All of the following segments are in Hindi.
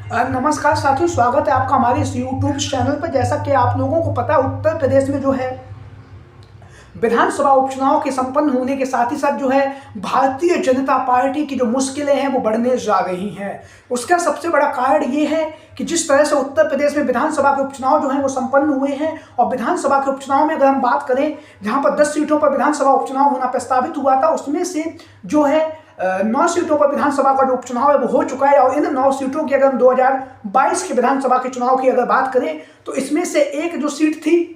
नमस्कार साथियों, स्वागत है आपका हमारे इस यूट्यूब चैनल पर। जैसा कि आप लोगों को पता है, उत्तर प्रदेश में जो है विधानसभा उपचुनाव के संपन्न होने के साथ ही साथ जो है भारतीय जनता पार्टी की जो मुश्किलें हैं वो बढ़ने जा रही हैं। उसका सबसे बड़ा कारण ये है कि जिस तरह से उत्तर प्रदेश में विधानसभा के उपचुनाव जो हैं वो संपन्न हुए हैं, और विधानसभा के उपचुनाव में अगर हम बात करें, जहां पर 10 सीटों पर विधानसभा उपचुनाव होना प्रस्तावित हुआ था, उसमें से जो है 9 सीटों पर विधानसभा का जो उपचुनाव है वो हो चुका है। और इन 9 सीटों की अगर हम 2022 के विधानसभा के चुनाव की अगर बात करें, तो इसमें से एक जो सीट थी,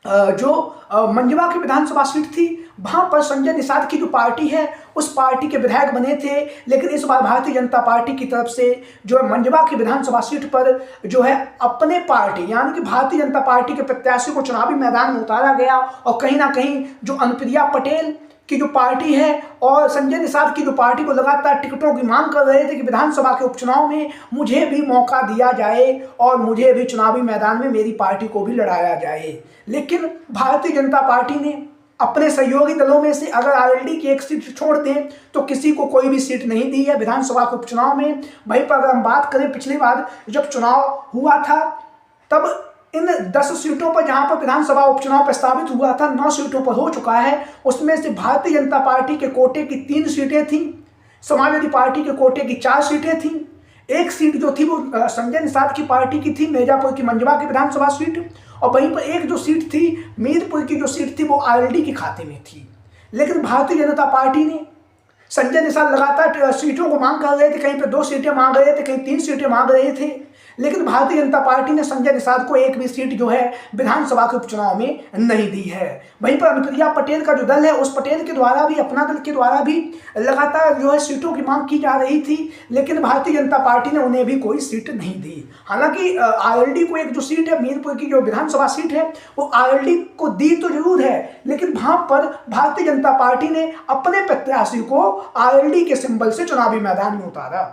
जो मंझवा की विधानसभा सीट थी, वहां पर संजय निषाद की जो पार्टी है उस पार्टी के विधायक बने थे। लेकिन इस बार भारतीय जनता पार्टी की तरफ से जो है मंझवा की विधानसभा सीट पर जो है अपने पार्टी यानी कि भारतीय जनता पार्टी के प्रत्याशी को चुनावी मैदान में उतारा गया। और कहीं ना कहीं जो अनुप्रिया पटेल की जो पार्टी है और संजय निषाद की जो पार्टी को लगातार टिकटों की मांग कर रहे थे कि विधानसभा के उपचुनाव में मुझे भी मौका दिया जाए और मुझे भी चुनावी मैदान में मेरी पार्टी को भी लड़ाया जाए। लेकिन भारतीय जनता पार्टी ने अपने सहयोगी दलों में से अगर आरएलडी की एक सीट छोड़ दें तो किसी को कोई भी सीट नहीं दी है विधानसभा के उपचुनाव में। वहीं पर अगर हम बात करें, पिछली बार जब चुनाव हुआ था तब इन 10 सीटों पर जहां पर विधानसभा उपचुनाव प्रस्तावित हुआ था, 9 सीटों पर हो चुका है। उसमें से भारतीय जनता पार्टी के कोटे की 3 सीटें थीं, समाजवादी पार्टी के कोटे की 4 सीटें थीं। एक सीट जो थी वो संजय निषाद की पार्टी की थी, मिर्जापुर की मंझवा की विधानसभा सीट। और वहीं पर एक जो सीट थी, मीरपुर की जो सीट थी, वो आरएलडी के खाते में थी। लेकिन भारतीय जनता पार्टी ने, संजय निषाद लगातार सीटों को मांग कर रहे थे, कहीं पर 2 सीटें मांग रहे थे, कहीं 3 सीटें मांग रहे थे। लेकिन भारतीय जनता पार्टी ने संजय निषाद को एक भी सीट जो है विधानसभा के उपचुनाव में नहीं दी है। वहीं पर अनुप्रिया पटेल का जो दल है, उस पटेल के द्वारा भी, अपना दल के द्वारा भी लगातार जो है सीटों की मांग की जा रही थी, लेकिन भारतीय जनता पार्टी ने उन्हें भी कोई सीट नहीं दी। हालांकि आरएलडी को एक जो सीट है, मीरपुर की जो विधानसभा सीट है, वो आरएलडी को दी तो जरूर है, लेकिन वहां पर भारतीय जनता पार्टी ने अपने प्रत्याशी को आरएलडी के सिंबल से चुनावी मैदान में उतारा।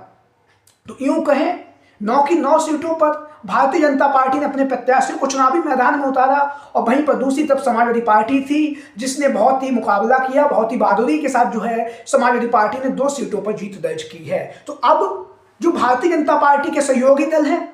तो यूं कहें, 9 की 9 सीटों पर भारतीय जनता पार्टी ने अपने प्रत्याशी को चुनावी मैदान में उतारा। और वहीं पर दूसरी तरफ समाजवादी पार्टी थी जिसने बहुत ही मुकाबला किया, बहुत ही बहादुरी के साथ जो है समाजवादी पार्टी ने 2 सीटों पर जीत दर्ज की है। तो अब जो भारतीय जनता पार्टी के सहयोगी दल हैं,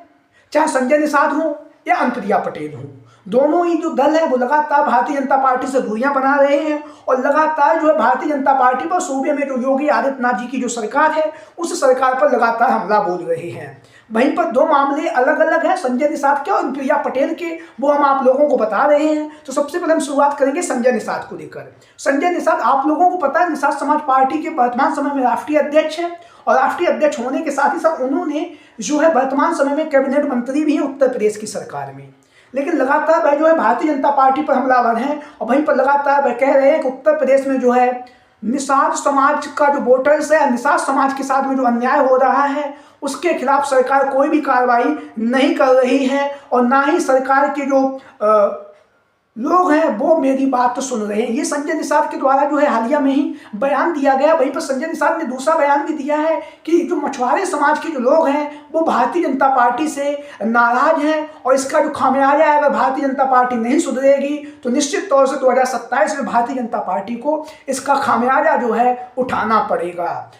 चाहे संजय निषाद हो या अनुप्रिया पटेल हो, दोनों ही जो दल है वो लगातार भारतीय जनता पार्टी से दूरियां बना रहे हैं और लगातार जो है भारतीय जनता पार्टी पर, सूबे में जो योगी आदित्यनाथ जी की जो सरकार है, उस सरकार पर लगातार हमला बोल रहे हैं। वहीं पर 2 मामले अलग अलग हैं, संजय निषाद के और अनुप्रिया पटेल के, वो हम आप लोगों को बता रहे हैं। तो सबसे पहले हम शुरुआत करेंगे संजय निषाद को लेकर। संजय निषाद, आप लोगों को पता है, निषाद समाज पार्टी के वर्तमान समय में राष्ट्रीय अध्यक्ष हैं, और राष्ट्रीय अध्यक्ष होने के साथ ही साथ उन्होंने जो है वर्तमान समय में कैबिनेट मंत्री भी हैं उत्तर प्रदेश की सरकार में। लेकिन लगातार वह जो है भारतीय जनता पार्टी पर हमलावर हैं, और वहीं पर लगातार वह कह रहे हैं कि उत्तर प्रदेश में जो है निषाद समाज का जो वोटर्स है, निषाद समाज के साथ में जो अन्याय हो रहा है, उसके खिलाफ सरकार कोई भी कार्रवाई नहीं कर रही है, और ना ही सरकार के जो लोग हैं वो मेरी बात तो सुन रहे हैं। ये संजय निषाद के द्वारा जो है हालिया में ही बयान दिया गया। वहीं पर संजय निषाद ने दूसरा बयान भी दिया है कि जो मछुआरे समाज के जो लोग हैं वो भारतीय जनता पार्टी से नाराज हैं, और इसका जो खामियाजा है, अगर भारतीय जनता पार्टी नहीं सुधरेगी तो निश्चित तौर से 2027 में भारतीय जनता पार्टी को इसका खामियाजा जो है उठाना पड़ेगा।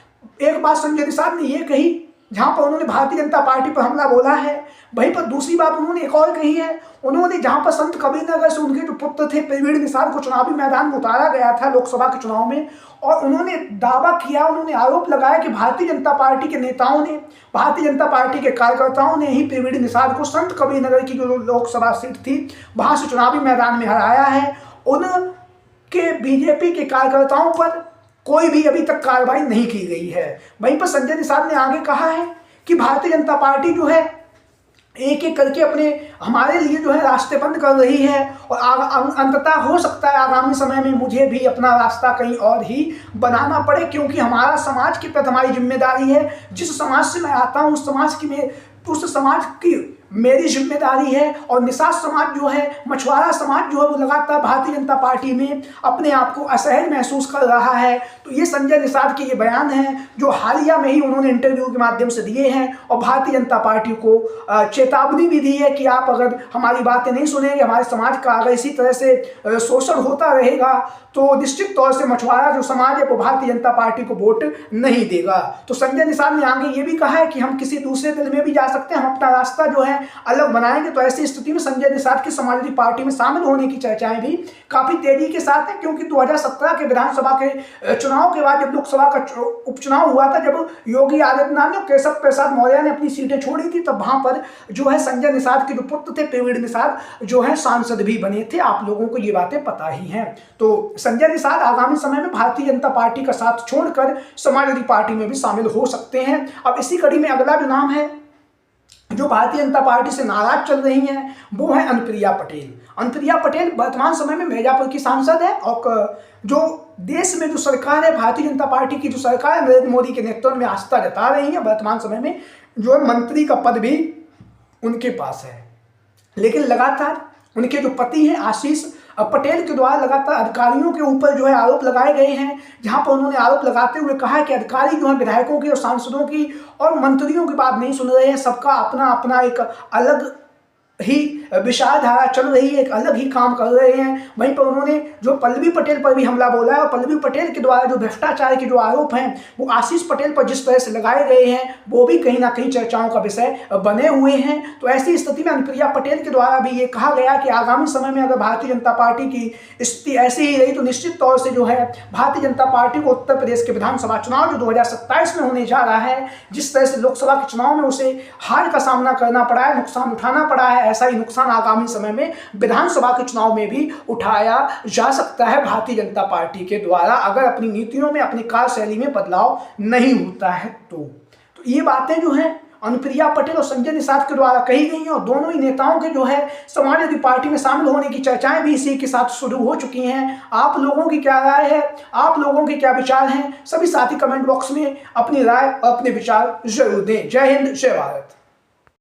एक बात संजय निषाद ने ये कही, जहां पर उन्होंने भारतीय जनता पार्टी पर हमला बोला है, वहीं पर दूसरी बात उन्होंने एक और कही है। उन्होंने जहां पर संत कबीरनगर से उनके जो पुत्र थे प्रवीण निषाद को चुनावी मैदान में उतारा गया था लोकसभा के चुनाव में, और उन्होंने दावा किया, उन्होंने आरोप लगाया कि भारतीय जनता पार्टी के नेताओं ने, भारतीय जनता पार्टी के कार्यकर्ताओं ने ही प्रवीण निषाद को संत कबीरनगर की जो लोकसभा सीट थी वहां से चुनावी मैदान में हराया है। उनके बीजेपी के कार्यकर्ताओं पर कोई भी अभी तक कार्रवाई नहीं की गई है। वहीं पर संजय निषाद ने आगे कहा है कि भारतीय जनता पार्टी जो है एक एक करके अपने हमारे लिए जो है रास्ते बंद कर रही है, और अंततः हो सकता है आगामी समय में मुझे भी अपना रास्ता कहीं और ही बनाना पड़े, क्योंकि हमारा समाज के प्रति हमारी जिम्मेदारी है। जिस समाज से मैं आता हूँ उस समाज की मेरी जिम्मेदारी है। और निषाद समाज जो है, मछुआरा समाज जो है, वो लगातार भारतीय जनता पार्टी में अपने आप को असहज महसूस कर रहा है। तो ये संजय निषाद के ये बयान हैं जो हालिया में ही उन्होंने इंटरव्यू के माध्यम से दिए हैं और भारतीय जनता पार्टी को चेतावनी भी दी है कि आप अगर हमारी बातें नहीं सुनेंगे, हमारे समाज का अगर इसी तरह से शोषण होता रहेगा तो निश्चित तौर से मछुआरा जो समाज है वो भारतीय जनता पार्टी को वोट नहीं देगा। तो संजय निषाद ने आगे ये भी कहा है कि हम किसी दूसरे दल में भी जा सकते हैं, हम अपना रास्ता जो है अलग बनाएंगे। तो ऐसी स्थिति में संजय निषाद की समाजवादी पार्टी में शामिल होने की चर्चाएं भी काफी तेजी के साथ है, क्योंकि 2017 के विधानसभा के चुनाव के बाद जब लोकसभा का उपचुनाव हुआ था, जब योगी आदित्यनाथ ने केशव प्रसाद मौर्य ने अपनी सीटें छोड़ी थी, तब वहां पर जो है संजय निषाद के जो पुत्र थे प्रवीण निषाद जो है सांसद भी बने थे। आप लोगों को ये बातें पता ही हैं। तो संजय निषाद आगामी समय में भारतीय जनता पार्टी का साथ छोड़कर समाजवादी पार्टी में भी शामिल हो सकते हैं। अब इसी कड़ी में अगला जो नाम है जो भारतीय जनता पार्टी से नाराज चल रही हैं वो है अनुप्रिया पटेल। अनुप्रिया पटेल वर्तमान समय में मिर्जापुर की सांसद है और जो देश में जो सरकार है, भारतीय जनता पार्टी की जो सरकार है, नरेंद्र मोदी के नेतृत्व में आस्था जता रही है। वर्तमान समय में जो है मंत्री का पद भी उनके पास है, लेकिन लगातार उनके जो पति हैं आशीष पटेल के द्वारा लगातार अधिकारियों के ऊपर जो है आरोप लगाए गए हैं, जहां पर उन्होंने आरोप लगाते हुए कहा है कि अधिकारी जो है विधायकों की और सांसदों की और मंत्रियों की बात नहीं सुन रहे हैं। सबका अपना अपना एक अलग ही विचारधारा चल रही है, एक अलग ही काम कर रहे हैं। वहीं पर उन्होंने जो पल्लवी पटेल पर भी हमला बोला है और पल्लवी पटेल के द्वारा जो भ्रष्टाचार के जो आरोप हैं वो आशीष पटेल पर जिस तरह से लगाए गए हैं वो भी कहीं ना कहीं चर्चाओं का विषय बने हुए हैं। तो ऐसी स्थिति में अनुप्रिया पटेल के द्वारा भी ये कहा गया कि आगामी समय में अगर भारतीय जनता पार्टी की स्थिति ऐसी ही रही तो निश्चित तौर से जो है भारतीय जनता पार्टी को उत्तर प्रदेश के विधानसभा चुनाव जो 2027 में होने जा रहा है, जिस तरह से लोकसभा के चुनाव में उसे हार का सामना करना पड़ा है, नुकसान उठाना पड़ा है, ऐसा ही नुकसान आगामी समय में विधानसभा के चुनाव में भी उठाया जा सकता है भारतीय जनता पार्टी के द्वारा, अगर अपनी नीतियों में, अपनी कार्यशैली में बदलाव नहीं होता है। तो ये बातें जो हैं अनुप्रिया पटेल और संजय निषाद के द्वारा कही गई हैं और दोनों ही नेताओं के जो है समाजवादी पार्टी में शामिल होने की चर्चाएं भी इसी के साथ शुरू हो चुकी हैं। आप लोगों की क्या राय है, आप लोगों के क्या विचार हैं, सभी साथी कमेंट बॉक्स में अपनी राय और अपने विचार जरूर दें। जय हिंद, जय भारत।